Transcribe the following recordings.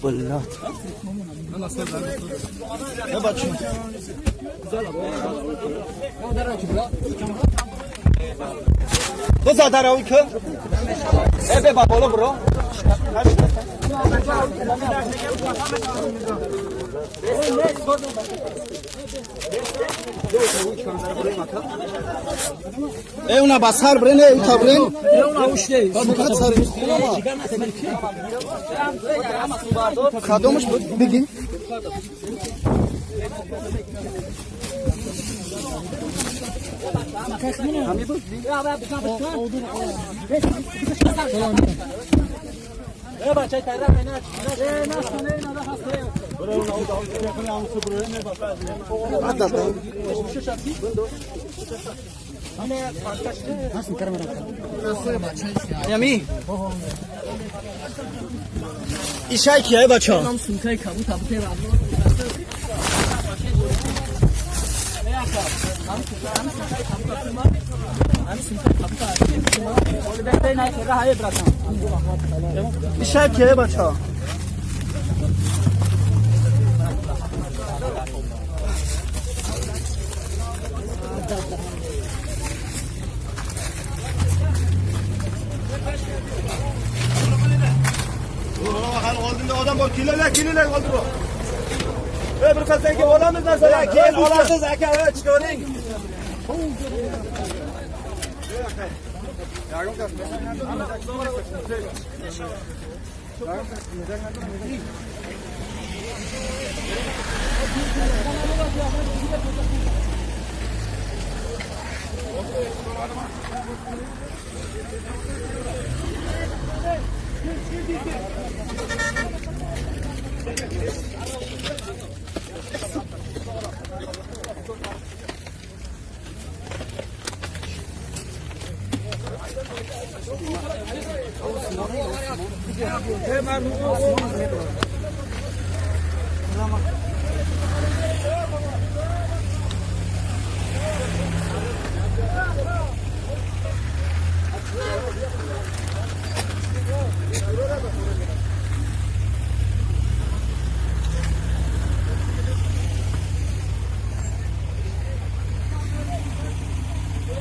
والله يا بچه بزا دراوی که ای با بالا برو ای اونا بسر برین ای تا برین ای اونا اوشتی فقط سر خدامش بگین بچه طرف نه یمی ایشای کیه بچه ایشای کیه بچه آدم با کیلو قلب رو برکت که بالا میذارن که اولاد زکه چطوری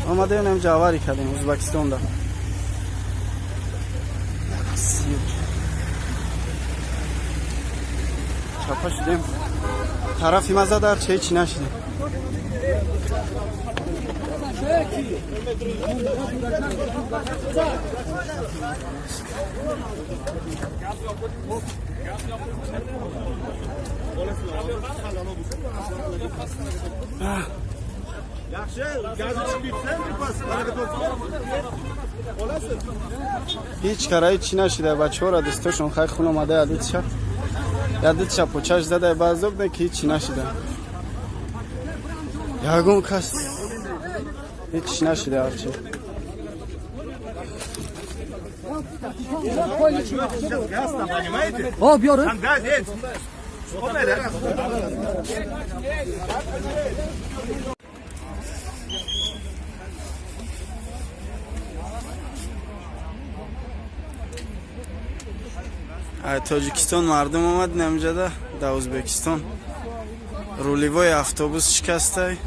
آمده اونم جاواری کردیم ازبکستان دا چپا شدیم طرفی مزه در چه چی نشدیم هیچ کارایی چی نشده بچه ها را دستشون خیلی خون اومده یادت پوچش زده بعضب نه که هیچی نشده یاگون کس هیچ نشده هرچی بیاره تاجیکستان مردم آمد نمیجده در ازبکستان رولیوای اتوبوس شکسته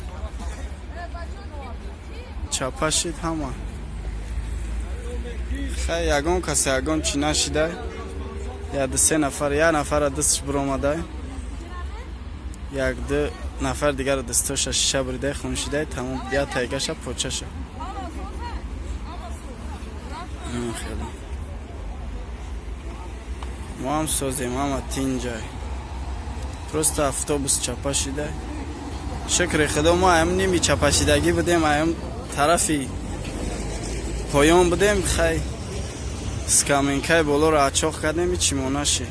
چپا شد همه خیلی یگان کسی یگان چی نشده یا دو سه نفر یک نفر دستش برآمده یک دو نفر دیگر دستش شیشه بریده خون شده تمام بیا تایگش پوچه شد خیلی ما هم سازیم هم تین جای پروست اتوبوس چپا شده شکر خدا ما هم نیمی چپا شدگی بودیم هم طرفی پایان بودیم خیلی سکامینکای بالا را اچاق کردیم چی موناشی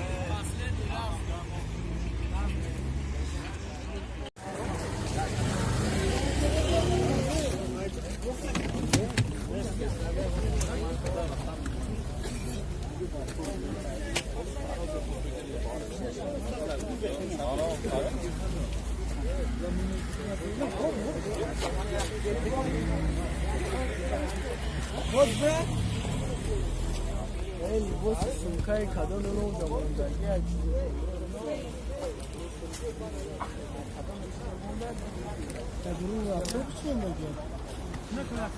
El boş sumkayı kadın ne olacak onda? Gel. Ya durun ya. Çok şey mi? Ne kadar?